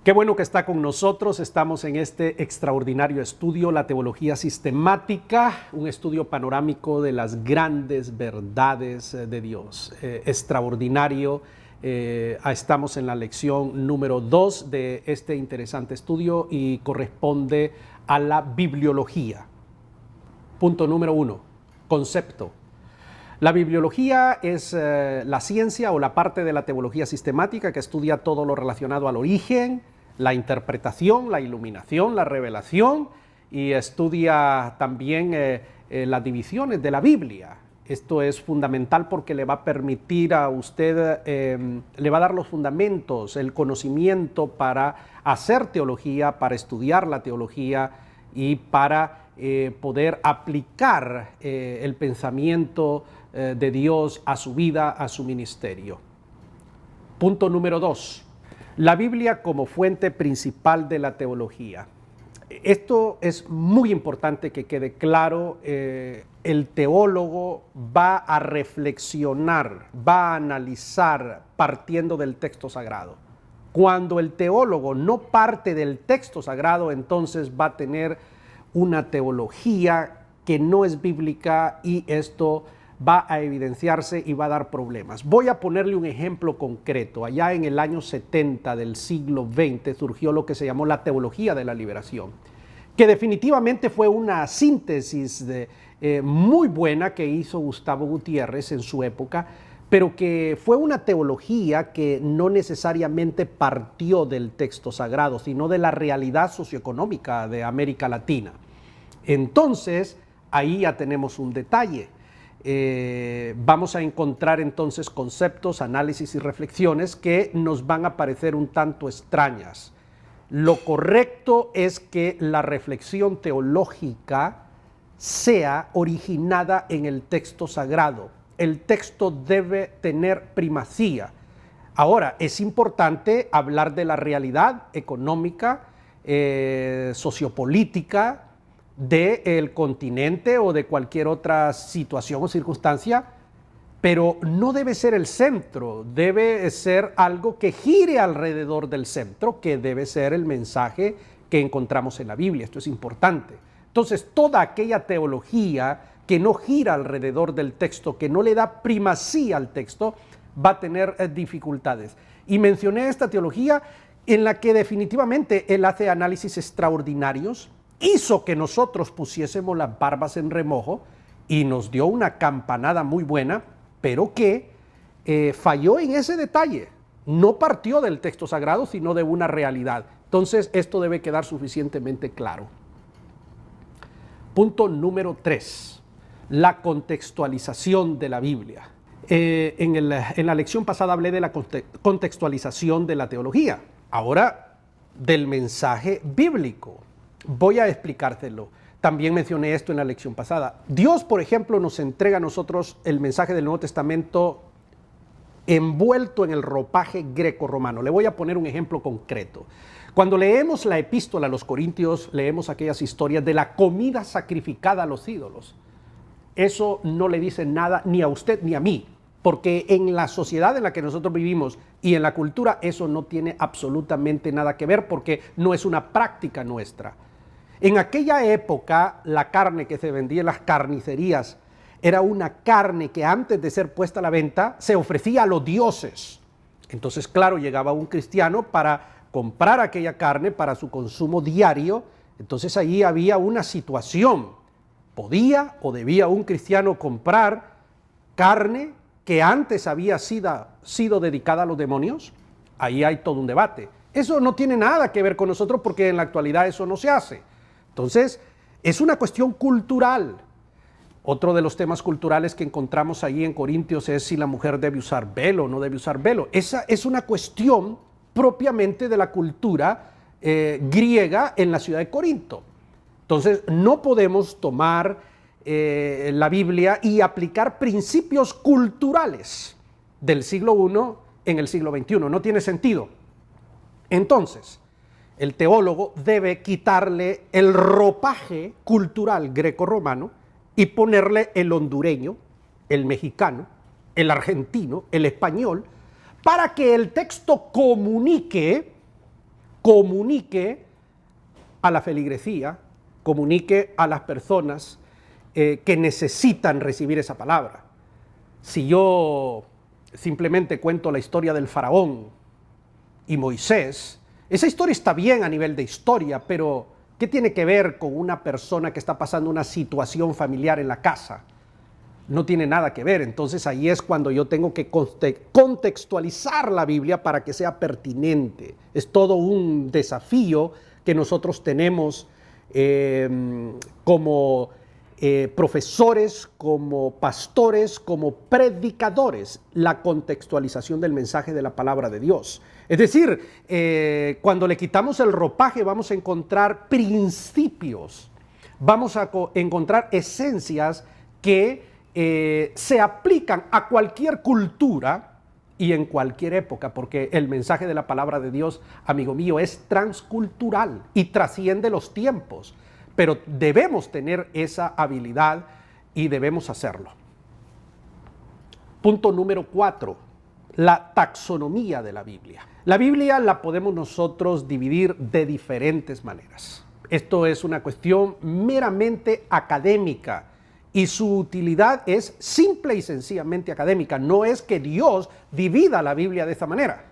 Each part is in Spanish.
Qué bueno que está con nosotros. Estamos en este extraordinario estudio, la teología sistemática, un estudio panorámico de las grandes verdades de Dios. Extraordinario. Estamos en la lección número 2 de este interesante estudio y corresponde a la bibliología. Punto número 1, concepto. La bibliología es la ciencia o la parte de la teología sistemática que estudia todo lo relacionado al origen, la interpretación, la iluminación, la revelación, y estudia también las divisiones de la Biblia. Esto es fundamental porque le va a permitir a usted, le va a dar los fundamentos, el conocimiento para hacer teología, para estudiar la teología y para poder aplicar el pensamiento de Dios a su vida, a su ministerio. Punto número 2. La Biblia como fuente principal de la teología. Esto es muy importante que quede claro. El teólogo va a reflexionar, va a analizar partiendo del texto sagrado. Cuando el teólogo no parte del texto sagrado, entonces va a tener una teología que no es bíblica y esto va a evidenciarse y va a dar problemas. Voy a ponerle un ejemplo concreto. Allá en el año 70 del siglo XX surgió lo que se llamó la teología de la liberación, que definitivamente fue una síntesis muy buena que hizo Gustavo Gutiérrez en su época, pero que fue una teología que no necesariamente partió del texto sagrado, sino de la realidad socioeconómica de América Latina. Entonces, ahí ya tenemos un detalle. Vamos a encontrar entonces conceptos, análisis y reflexiones que nos van a parecer un tanto extrañas. Lo correcto es que la reflexión teológica sea originada en el texto sagrado. El texto debe tener primacía. Ahora, es importante hablar de la realidad económica, sociopolítica, del continente o de cualquier otra situación o circunstancia, pero no debe ser el centro, debe ser algo que gire alrededor del centro, que debe ser el mensaje que encontramos en la Biblia. Esto es importante. Entonces, toda aquella teología que no gira alrededor del texto, que no le da primacía al texto, va a tener dificultades. Y mencioné esta teología en la que definitivamente él hace análisis extraordinarios, hizo que nosotros pusiésemos las barbas en remojo y nos dio una campanada muy buena, pero que falló en ese detalle. No partió del texto sagrado, sino de una realidad. Entonces, esto debe quedar suficientemente claro. Punto número 3. La contextualización de la Biblia. En la lección pasada hablé de la contextualización de la teología. Ahora, del mensaje bíblico. Voy a explicártelo. También mencioné esto en la lección pasada. Dios, por ejemplo, nos entrega a nosotros el mensaje del Nuevo Testamento envuelto en el ropaje greco-romano. Le voy a poner un ejemplo concreto. Cuando leemos la epístola a los Corintios, leemos aquellas historias de la comida sacrificada a los ídolos. Eso no le dice nada ni a usted ni a mí, porque en la sociedad en la que nosotros vivimos y en la cultura eso no tiene absolutamente nada que ver porque no es una práctica nuestra. En aquella época, la carne que se vendía en las carnicerías era una carne que antes de ser puesta a la venta se ofrecía a los dioses. Entonces, claro, llegaba un cristiano para comprar aquella carne para su consumo diario. Entonces, ahí había una situación. ¿Podía o debía un cristiano comprar carne que antes había sido dedicada a los demonios? Ahí hay todo un debate. Eso no tiene nada que ver con nosotros porque en la actualidad eso no se hace. Entonces, es una cuestión cultural. Otro de los temas culturales que encontramos ahí en Corintios es si la mujer debe usar velo o no debe usar velo. Esa es una cuestión propiamente de la cultura griega en la ciudad de Corinto. Entonces, no podemos tomar la Biblia y aplicar principios culturales del siglo I en el siglo XXI. No tiene sentido. Entonces, el teólogo debe quitarle el ropaje cultural greco-romano y ponerle el hondureño, el mexicano, el argentino, el español, para que el texto comunique comunique a la feligresía, comunique a las personas que necesitan recibir esa palabra. Si yo simplemente cuento la historia del faraón y Moisés, esa historia está bien a nivel de historia, pero ¿qué tiene que ver con una persona que está pasando una situación familiar en la casa? No tiene nada que ver. Entonces ahí es cuando yo tengo que contextualizar la Biblia para que sea pertinente. Es todo un desafío que nosotros tenemos como profesores, como pastores, como predicadores, la contextualización del mensaje de la palabra de Dios. Es decir, cuando le quitamos el ropaje vamos a encontrar principios, vamos a encontrar esencias que se aplican a cualquier cultura y en cualquier época, porque el mensaje de la palabra de Dios, amigo mío, es transcultural y trasciende los tiempos, pero debemos tener esa habilidad y debemos hacerlo. Punto número 4, la taxonomía de la Biblia. La Biblia la podemos nosotros dividir de diferentes maneras. Esto es una cuestión meramente académica y su utilidad es simple y sencillamente académica. No es que Dios divida la Biblia de esta manera.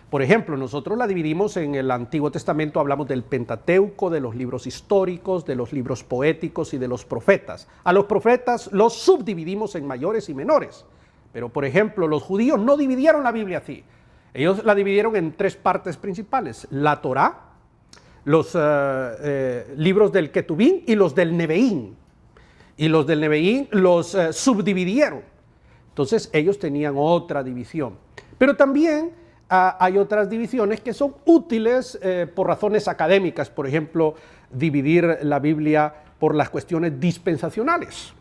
Por ejemplo, nosotros la dividimos en el Antiguo Testamento, hablamos del Pentateuco, de los libros históricos, de los libros poéticos y de los profetas. A los profetas los subdividimos en mayores y menores. Pero, por ejemplo, los judíos no dividieron la Biblia así. Ellos la dividieron en 3 partes principales: la Torá, los libros del Ketubín y los del Neveín. Y los del Neveín los subdividieron. Entonces ellos tenían otra división. Pero también hay otras divisiones que son útiles por razones académicas. Por ejemplo, dividir la Biblia por las cuestiones dispensacionales.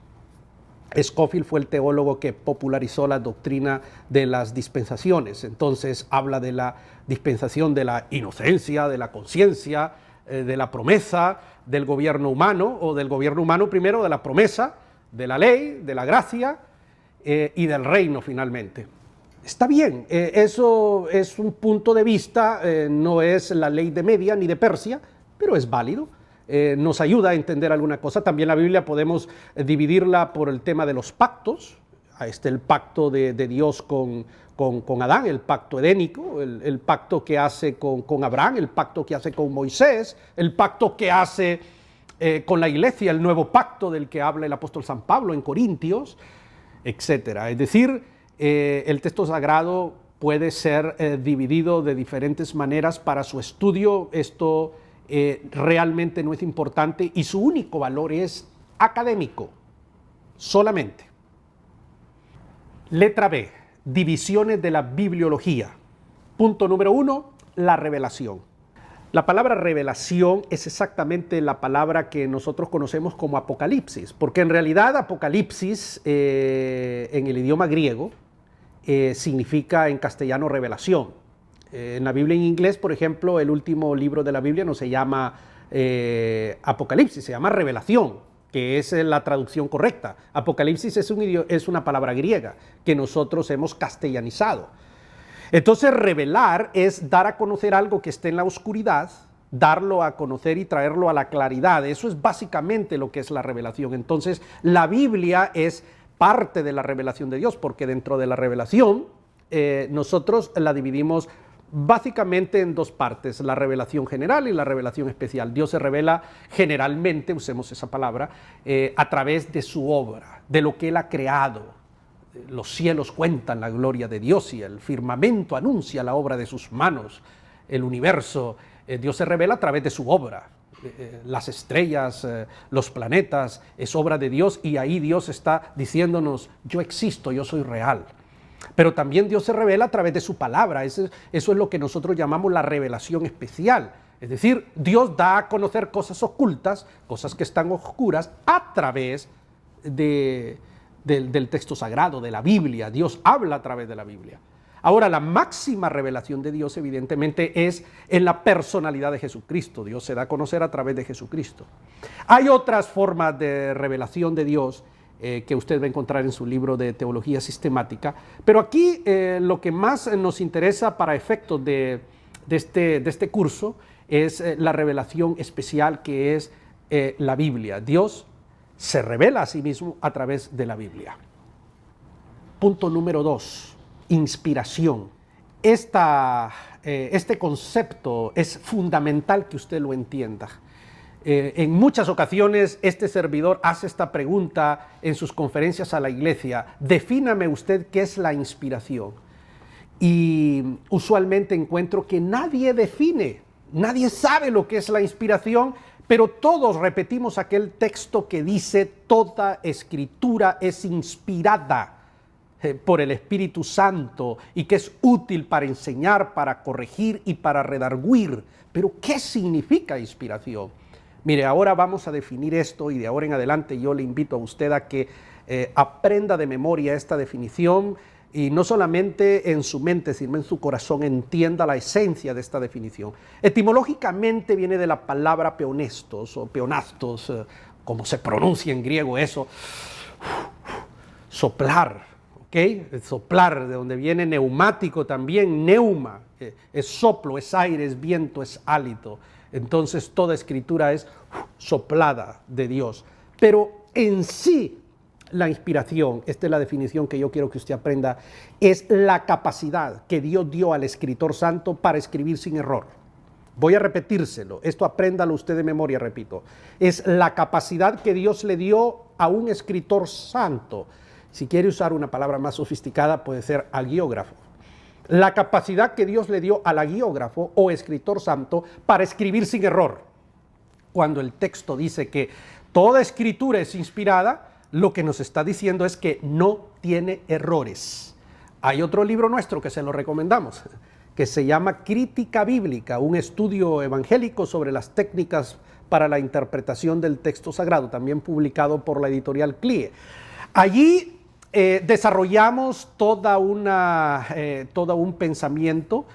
Scofield fue el teólogo que popularizó la doctrina de las dispensaciones. Entonces habla de la dispensación de la inocencia, de la conciencia, de la promesa, del gobierno humano, o del gobierno humano primero, de la promesa, de la ley, de la gracia y del reino finalmente. Está bien, eso es un punto de vista, no es la ley de Media ni de Persia, pero es válido. Nos ayuda a entender alguna cosa. También la Biblia podemos dividirla por el tema de los pactos. Ahí está el pacto de Dios con Adán, el pacto edénico, el pacto que hace con Abraham, el pacto que hace con Moisés, el pacto que hace con la iglesia, el nuevo pacto del que habla el apóstol San Pablo en Corintios, etc. Es decir, el texto sagrado puede ser dividido de diferentes maneras para su estudio. Esto realmente no es importante y su único valor es académico, solamente. Letra B, divisiones de la bibliología. Punto número 1, la revelación. La palabra revelación es exactamente la palabra que nosotros conocemos como Apocalipsis, porque en realidad Apocalipsis en el idioma griego significa en castellano revelación. En la Biblia en inglés, por ejemplo, el último libro de la Biblia no se llama Apocalipsis, se llama Revelación, que es la traducción correcta. Apocalipsis es una palabra griega que nosotros hemos castellanizado. Entonces, revelar es dar a conocer algo que esté en la oscuridad, darlo a conocer y traerlo a la claridad. Eso es básicamente lo que es la revelación. Entonces, la Biblia es parte de la revelación de Dios, porque dentro de la revelación nosotros la dividimos básicamente en 2 partes, la revelación general y la revelación especial. Dios se revela generalmente, usemos esa palabra, a través de su obra, de lo que Él ha creado. Los cielos cuentan la gloria de Dios y el firmamento anuncia la obra de sus manos. El universo, Dios se revela a través de su obra. Las estrellas, los planetas, es obra de Dios y ahí Dios está diciéndonos, yo existo, yo soy real. Pero también Dios se revela a través de su palabra. Eso es lo que nosotros llamamos la revelación especial. Es decir, Dios da a conocer cosas ocultas, cosas que están oscuras, a través del texto sagrado, de la Biblia. Dios habla a través de la Biblia. Ahora, la máxima revelación de Dios, evidentemente, es en la personalidad de Jesucristo. Dios se da a conocer a través de Jesucristo. Hay otras formas de revelación de Dios que usted va a encontrar en su libro de Teología Sistemática. Pero aquí lo que más nos interesa para efectos de de este curso es la revelación especial que es la Biblia. Dios se revela a sí mismo a través de la Biblia. Punto número 2, inspiración. Este concepto es fundamental que usted lo entienda. En muchas ocasiones este servidor hace esta pregunta en sus conferencias a la iglesia: defíname usted qué es la inspiración. Y usualmente encuentro que nadie define, nadie sabe lo que es la inspiración, pero todos repetimos aquel texto que dice: toda escritura es inspirada por el Espíritu Santo y que es útil para enseñar, para corregir y para redarguir. Pero ¿qué significa inspiración? Mire, ahora vamos a definir esto, y de ahora en adelante yo le invito a usted a que aprenda de memoria esta definición, y no solamente en su mente, sino en su corazón entienda la esencia de esta definición. Etimológicamente viene de la palabra peonestos o peonastos, como se pronuncia en griego eso, soplar, ¿ok? Soplar, de donde viene neumático también, neuma, es soplo, es aire, es viento, es hálito. Entonces toda escritura es soplada de Dios. Pero en sí, la inspiración, esta es la definición que yo quiero que usted aprenda, es la capacidad que Dios dio al escritor santo para escribir sin error. Voy a repetírselo, esto apréndalo usted de memoria, repito. Es la capacidad que Dios le dio a un escritor santo. Si quiere usar una palabra más sofisticada, puede ser agiógrafo. La capacidad que Dios le dio al agiógrafo o escritor santo para escribir sin error. Cuando el texto dice que toda escritura es inspirada, lo que nos está diciendo es que no tiene errores. Hay otro libro nuestro que se lo recomendamos, que se llama Crítica Bíblica, un estudio evangélico sobre las técnicas para la interpretación del texto sagrado, también publicado por la editorial CLIE. Allí desarrollamos todo un pensamiento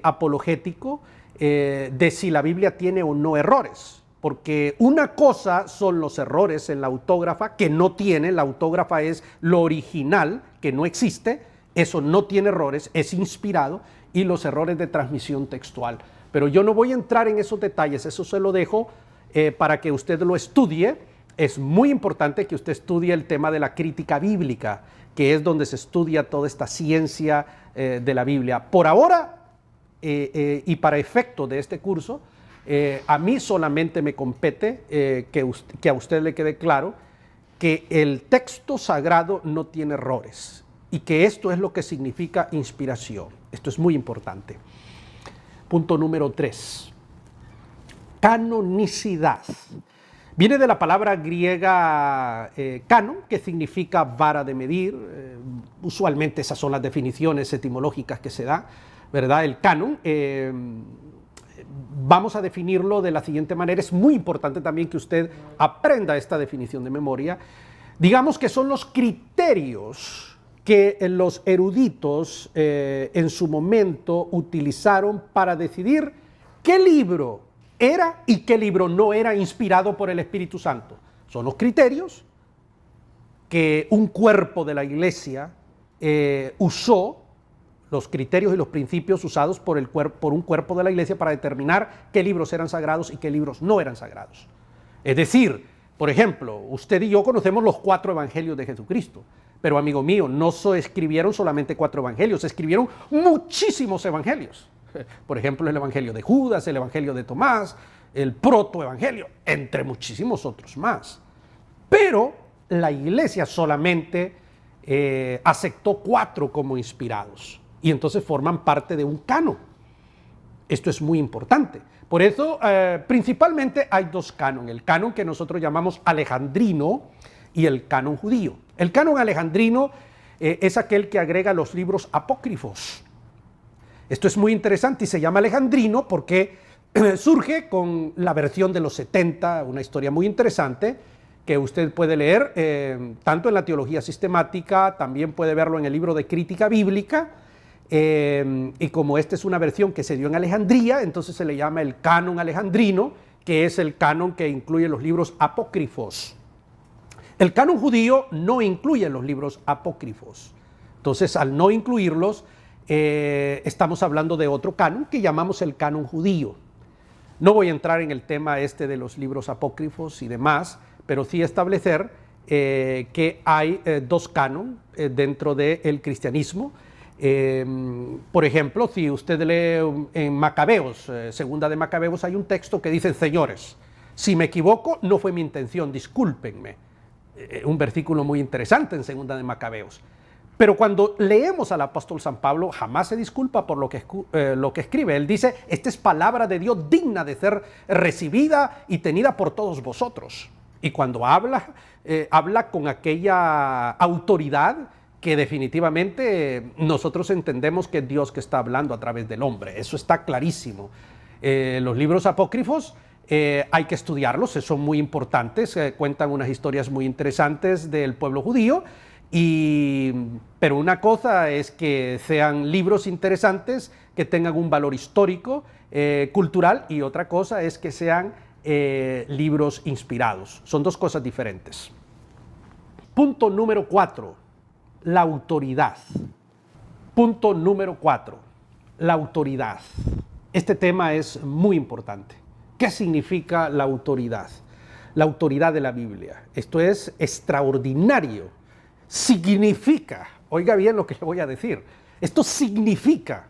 apologético de si la Biblia tiene o no errores. Porque una cosa son los errores en la autógrafa, que no tiene, la autógrafa es lo original, que no existe, eso no tiene errores, es inspirado, y los errores de transmisión textual. Pero yo no voy a entrar en esos detalles, eso se lo dejo para que usted lo estudie. Es muy importante que usted estudie el tema de la crítica bíblica, que es donde se estudia toda esta ciencia de la Biblia. Por ahora, y para efecto de este curso, a mí solamente me compete que a usted le quede claro que el texto sagrado no tiene errores y que esto es lo que significa inspiración. Esto es muy importante. Punto número 3. Canonicidad. Viene de la palabra griega canon, que significa vara de medir. Usualmente esas son las definiciones etimológicas que se da, ¿verdad? El canon, vamos a definirlo de la siguiente manera. Es muy importante también que usted aprenda esta definición de memoria. Digamos que son los criterios que los eruditos en su momento utilizaron para decidir qué libro era y qué libro no era inspirado por el Espíritu Santo. Son los criterios que un cuerpo de la iglesia usó, los criterios y los principios usados por un cuerpo de la iglesia para determinar qué libros eran sagrados y qué libros no eran sagrados. Es decir, por ejemplo, usted y yo conocemos los 4 evangelios de Jesucristo, pero amigo mío, no se escribieron solamente 4 evangelios, se escribieron muchísimos evangelios. Por ejemplo, el evangelio de Judas, el evangelio de Tomás, el protoevangelio, entre muchísimos otros más. Pero la iglesia solamente aceptó 4 como inspirados y entonces forman parte de un canon. Esto es muy importante. Por eso, principalmente hay 2 canon, el canon que nosotros llamamos alejandrino y el canon judío. El canon alejandrino es aquel que agrega los libros apócrifos. Esto es muy interesante y se llama alejandrino porque surge con la versión de los 70, una historia muy interesante que usted puede leer tanto en la teología sistemática, también puede verlo en el libro de crítica bíblica, y como esta es una versión que se dio en Alejandría, entonces se le llama el canon alejandrino, que es el canon que incluye los libros apócrifos. El canon judío no incluye los libros apócrifos, entonces al no incluirlos, estamos hablando de otro canon que llamamos el canon judío. No voy a entrar en el tema de los libros apócrifos y demás, pero sí establecer que hay dos canon dentro del cristianismo. Por ejemplo, si usted lee en Macabeos, segunda de Macabeos, hay un texto que dice: señores, si me equivoco, no fue mi intención, discúlpenme. Un versículo muy interesante en segunda de Macabeos. Pero cuando leemos al apóstol San Pablo, jamás se disculpa por lo que escribe. Él dice: esta es palabra de Dios digna de ser recibida y tenida por todos vosotros. Y cuando habla con aquella autoridad que definitivamente nosotros entendemos que es Dios que está hablando a través del hombre. Eso está clarísimo. Los libros apócrifos hay que estudiarlos, son muy importantes, cuentan unas historias muy interesantes del pueblo judío. Pero una cosa es que sean libros interesantes, que tengan un valor histórico, cultural, y otra cosa es que sean libros inspirados. Son dos cosas diferentes. Punto número 4, la autoridad. Punto número 4, la autoridad. Este tema es muy importante. ¿Qué significa la autoridad? La autoridad de la Biblia. Esto es extraordinario. Significa, oiga bien lo que le voy a decir, esto significa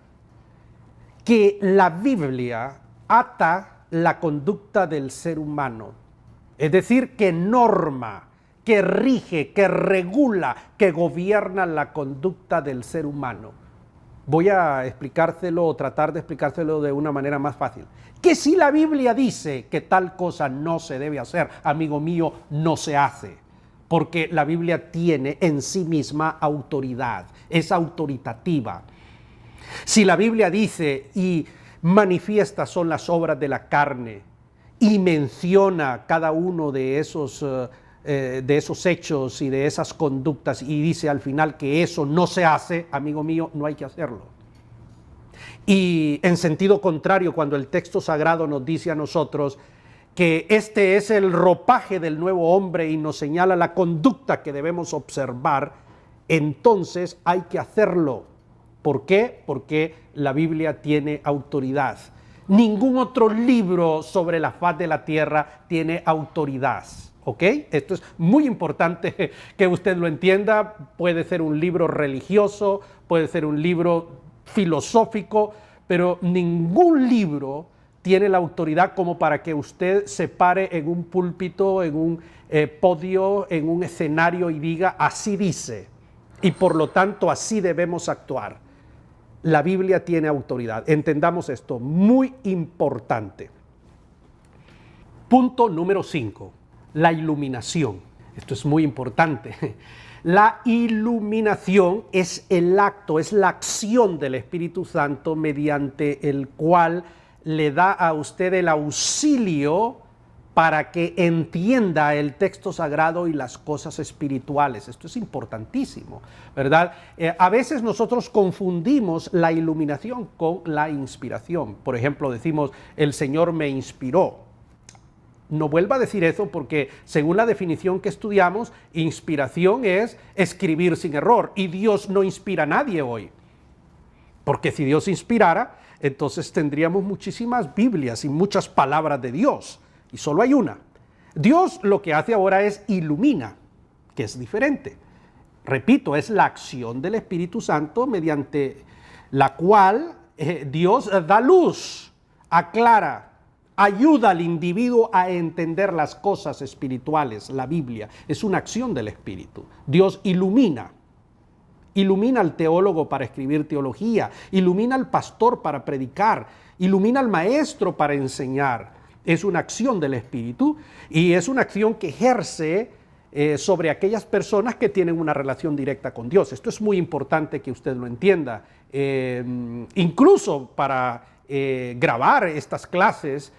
que la Biblia ata la conducta del ser humano, es decir, que norma, que rige, que regula, que gobierna la conducta del ser humano. Voy a explicárselo o tratar de explicárselo de una manera más fácil. Que si la Biblia dice que tal cosa no se debe hacer, amigo mío, no se hace. Porque la Biblia tiene en sí misma autoridad, es autoritativa. Si la Biblia dice y manifiestas son las obras de la carne y menciona cada uno de esos hechos y de esas conductas y dice al final que eso no se hace, amigo mío, no hay que hacerlo. Y en sentido contrario, cuando el texto sagrado nos dice a nosotros que este es el ropaje del nuevo hombre y nos señala la conducta que debemos observar, entonces hay que hacerlo. ¿Por qué? Porque la Biblia tiene autoridad. Ningún otro libro sobre la faz de la tierra tiene autoridad. ¿Ok? Esto es muy importante que usted lo entienda. Puede ser un libro religioso, puede ser un libro filosófico, pero ningún libro tiene la autoridad como para que usted se pare en un púlpito, en un podio, en un escenario y diga: así dice, y por lo tanto así debemos actuar. La Biblia tiene autoridad. Entendamos esto, muy importante. Punto número 5, la iluminación. Esto es muy importante. La iluminación es el acto, es la acción del Espíritu Santo mediante el cual le da a usted el auxilio para que entienda el texto sagrado y las cosas espirituales. Esto es importantísimo, ¿verdad? A veces nosotros confundimos la iluminación con la inspiración. Por ejemplo, decimos: el Señor me inspiró. No vuelva a decir eso, porque según la definición que estudiamos, inspiración es escribir sin error, y Dios no inspira a nadie hoy. Porque si Dios inspirara, entonces tendríamos muchísimas Biblias y muchas palabras de Dios, y solo hay una. Dios lo que hace ahora es ilumina, que es diferente. Repito, es la acción del Espíritu Santo mediante la cual Dios da luz, aclara, ayuda al individuo a entender las cosas espirituales. La Biblia es una acción del Espíritu. Dios ilumina. Ilumina al teólogo para escribir teología, ilumina al pastor para predicar, ilumina al maestro para enseñar. Es una acción del Espíritu y es una acción que ejerce sobre aquellas personas que tienen una relación directa con Dios. Esto es muy importante que usted lo entienda. Incluso para grabar estas clases,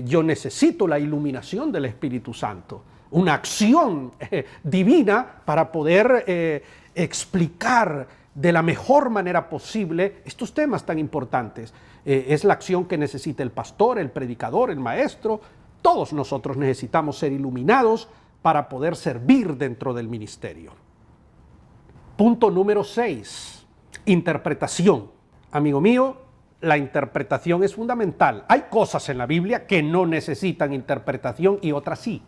yo necesito la iluminación del Espíritu Santo, una acción divina para poder explicar de la mejor manera posible estos temas tan importantes. Es la acción que necesita el pastor, el predicador, el maestro. Todos nosotros necesitamos ser iluminados para poder servir dentro del ministerio. Punto número 6, interpretación. amigo mío, la interpretación es fundamental. Hay cosas en la Biblia que no necesitan interpretación y otras sí.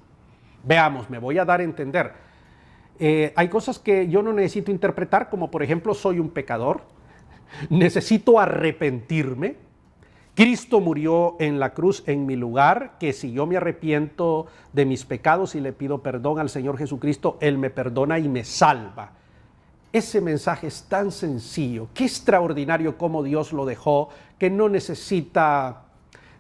Veamos, me voy a dar a entender. Hay cosas que yo no necesito interpretar, como por ejemplo, soy un pecador, necesito arrepentirme. Cristo murió en la cruz en mi lugar, que si yo me arrepiento de mis pecados y le pido perdón al Señor Jesucristo, Él me perdona y me salva. Ese mensaje es tan sencillo, qué extraordinario cómo Dios lo dejó, que no necesita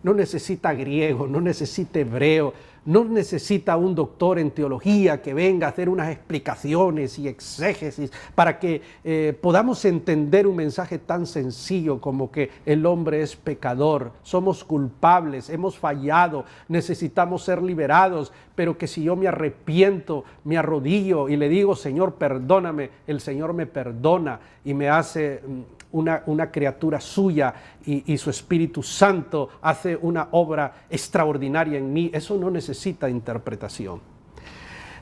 griego, no necesita hebreo, no necesita un doctor en teología que venga a hacer unas explicaciones y exégesis para que podamos entender un mensaje tan sencillo como que el hombre es pecador, somos culpables, hemos fallado, necesitamos ser liberados, pero que si yo me arrepiento, me arrodillo y le digo, Señor, perdóname, el Señor me perdona y me hace una criatura suya y su Espíritu Santo hace una obra extraordinaria en mí. Eso no necesita interpretación.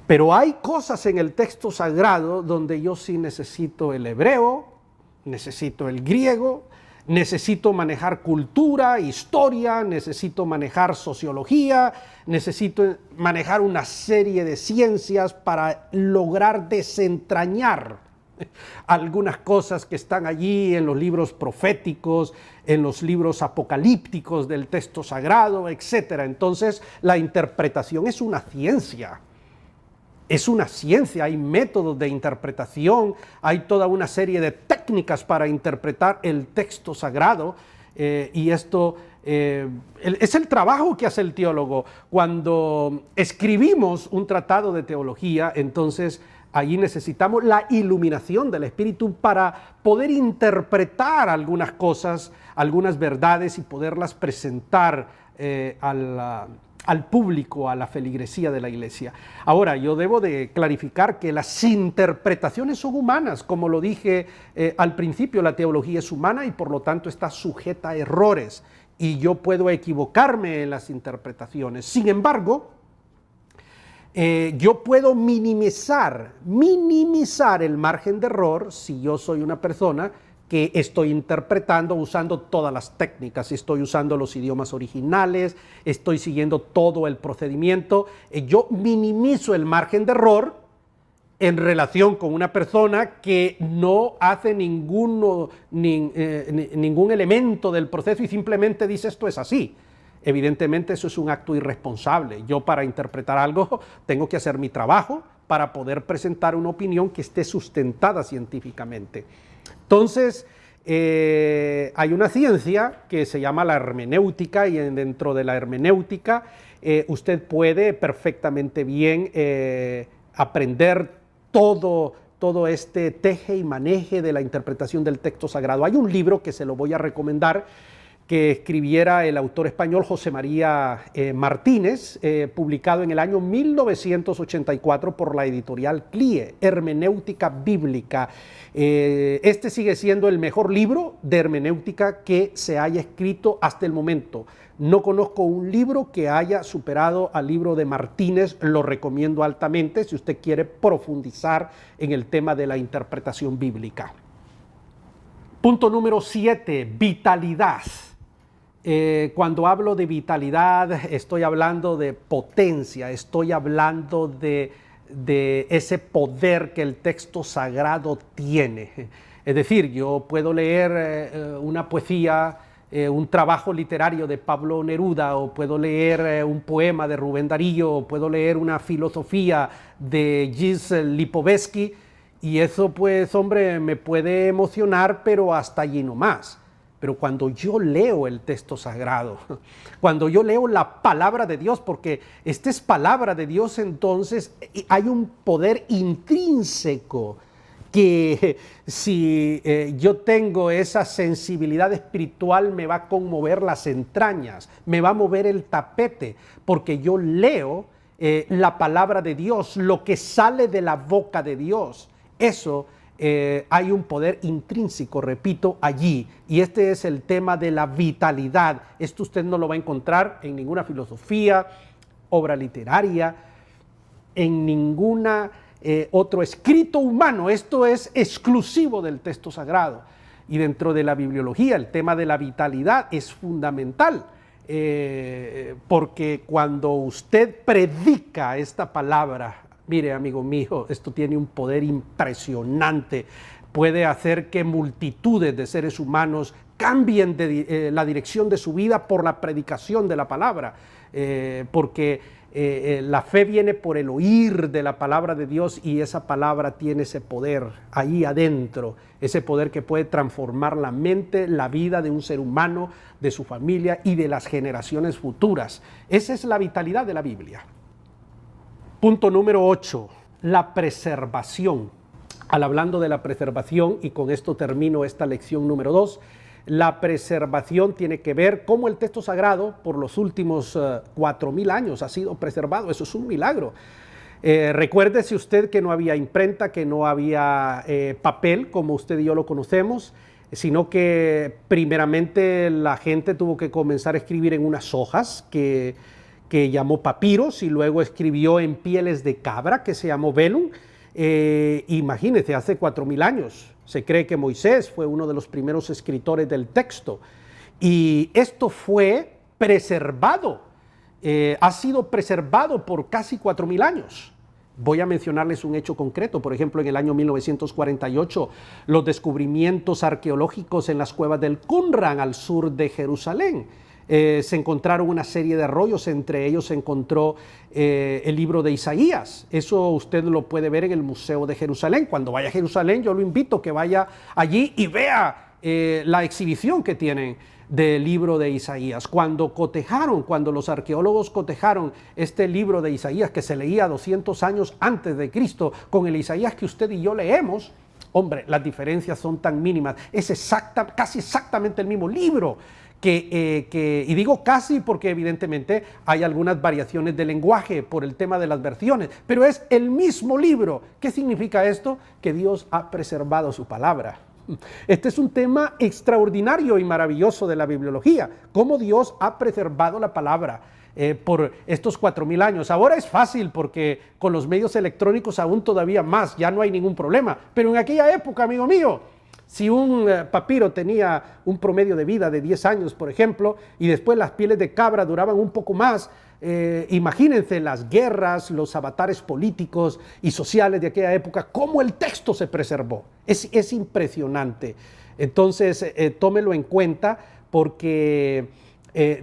Pero hay cosas en el texto sagrado donde yo sí necesito el hebreo, necesito el griego, necesito manejar cultura, historia, necesito manejar sociología, necesito manejar una serie de ciencias para lograr desentrañar algunas cosas que están allí en los libros proféticos, en los libros apocalípticos del texto sagrado, etc. Entonces, la interpretación es una ciencia. Es una ciencia, hay métodos de interpretación, hay toda una serie de técnicas para interpretar el texto sagrado y esto es el trabajo que hace el teólogo. Cuando escribimos un tratado de teología, entonces allí necesitamos la iluminación del Espíritu para poder interpretar algunas cosas, algunas verdades y poderlas presentar al público, a la feligresía de la iglesia. Ahora, yo debo de clarificar que las interpretaciones son humanas. Como lo dije al principio, la teología es humana y por lo tanto está sujeta a errores. Y yo puedo equivocarme en las interpretaciones. Sin embargo, yo puedo minimizar el margen de error si yo soy una persona que estoy interpretando usando todas las técnicas, estoy usando los idiomas originales, estoy siguiendo todo el procedimiento. Yo minimizo el margen de error en relación con una persona que no hace ningún elemento del proceso y simplemente dice esto es así. Evidentemente eso es un acto irresponsable. Yo para interpretar algo tengo que hacer mi trabajo para poder presentar una opinión que esté sustentada científicamente. Entonces, hay una ciencia que se llama la hermenéutica y dentro de la hermenéutica usted puede perfectamente bien aprender todo este teje y maneje de la interpretación del texto sagrado. Hay un libro que se lo voy a recomendar que escribiera el autor español José María Martínez, publicado en el año 1984 por la editorial CLIE, Hermenéutica Bíblica. Este sigue siendo el mejor libro de hermenéutica que se haya escrito hasta el momento. No conozco un libro que haya superado al libro de Martínez, lo recomiendo altamente si usted quiere profundizar en el tema de la interpretación bíblica. Punto número 7, vitalidad. Cuando hablo de vitalidad, estoy hablando de potencia, estoy hablando de ese poder que el texto sagrado tiene. Es decir, yo puedo leer una poesía, un trabajo literario de Pablo Neruda, o puedo leer un poema de Rubén Darío, o puedo leer una filosofía de Gilles Lipovetsky, y eso pues, hombre, me puede emocionar, pero hasta allí no más. Pero cuando yo leo el texto sagrado, cuando yo leo la palabra de Dios, porque esta es palabra de Dios, entonces hay un poder intrínseco que si yo tengo esa sensibilidad espiritual me va a conmover las entrañas, me va a mover el tapete, porque yo leo la palabra de Dios, lo que sale de la boca de Dios. Eso hay un poder intrínseco, repito, allí. Y este es el tema de la vitalidad. Esto usted no lo va a encontrar en ninguna filosofía, obra literaria, en ninguna otro escrito humano. Esto es exclusivo del texto sagrado. y dentro de la bibliología el tema de la vitalidad es fundamental, porque cuando usted predica esta palabra, mire, amigo mío, esto tiene un poder impresionante, puede hacer que multitudes de seres humanos cambien la dirección de su vida por la predicación de la palabra, porque la fe viene por el oír de la palabra de Dios, y esa palabra tiene ese poder ahí adentro, ese poder que puede transformar la mente, la vida de un ser humano, de su familia y de las generaciones futuras. Esa es la vitalidad de la Biblia. Punto número 8, la preservación. Hablando de la preservación, y con esto termino esta lección número 2, la preservación tiene que ver cómo el texto sagrado por los últimos 4000 años ha sido preservado. Eso es un milagro. Recuérdese usted que no había imprenta, que no había papel como usted y yo lo conocemos, sino que primeramente la gente tuvo que comenzar a escribir en unas hojas que llamó papiros, y luego escribió en pieles de cabra que se llamó velum. Imagínense, hace 4000 años. Se cree que Moisés fue uno de los primeros escritores del texto, y esto fue preservado, ha sido preservado por casi 4000 años. Voy a mencionarles un hecho concreto. Por ejemplo, en el año 1948, los descubrimientos arqueológicos en las cuevas del Qumran al sur de Jerusalén. Se encontraron una serie de rollos, entre ellos se encontró el libro de Isaías. Eso usted lo puede ver en el Museo de Jerusalén. Cuando vaya a Jerusalén, yo lo invito a que vaya allí y vea la exhibición que tienen del libro de Isaías. Cuando los arqueólogos cotejaron este libro de Isaías, que se leía 200 años antes de Cristo, con el Isaías que usted y yo leemos, hombre, las diferencias son tan mínimas. Es casi exactamente el mismo libro. Y digo casi porque evidentemente hay algunas variaciones de lenguaje por el tema de las versiones, pero es el mismo libro. ¿Qué significa esto? Que Dios ha preservado su palabra. Este es un tema extraordinario y maravilloso de la bibliología, cómo Dios ha preservado la palabra por estos 4000 años. Ahora es fácil porque con los medios electrónicos aún todavía más, ya no hay ningún problema, pero en aquella época, amigo mío, si un papiro tenía un promedio de vida de 10 años, por ejemplo, y después las pieles de cabra duraban un poco más, imagínense las guerras, los avatares políticos y sociales de aquella época, cómo el texto se preservó. Es impresionante. Entonces, tómelo en cuenta, porque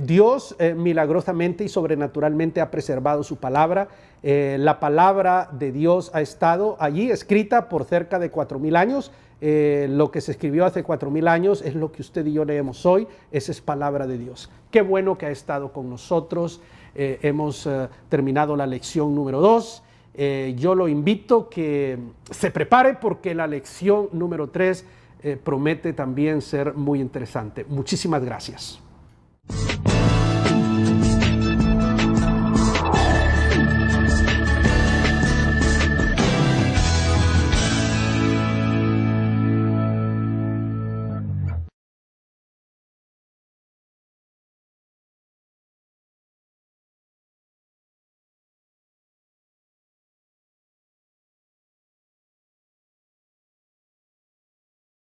Dios milagrosamente y sobrenaturalmente ha preservado su palabra. La palabra de Dios ha estado allí escrita por cerca de 4000 años. Lo que se escribió hace 4000 años es lo que usted y yo leemos hoy. Esa es palabra de Dios. Qué bueno que ha estado con nosotros. Hemos terminado la lección número 2. Yo lo invito que se prepare, porque la lección número 3 promete también ser muy interesante. Muchísimas gracias.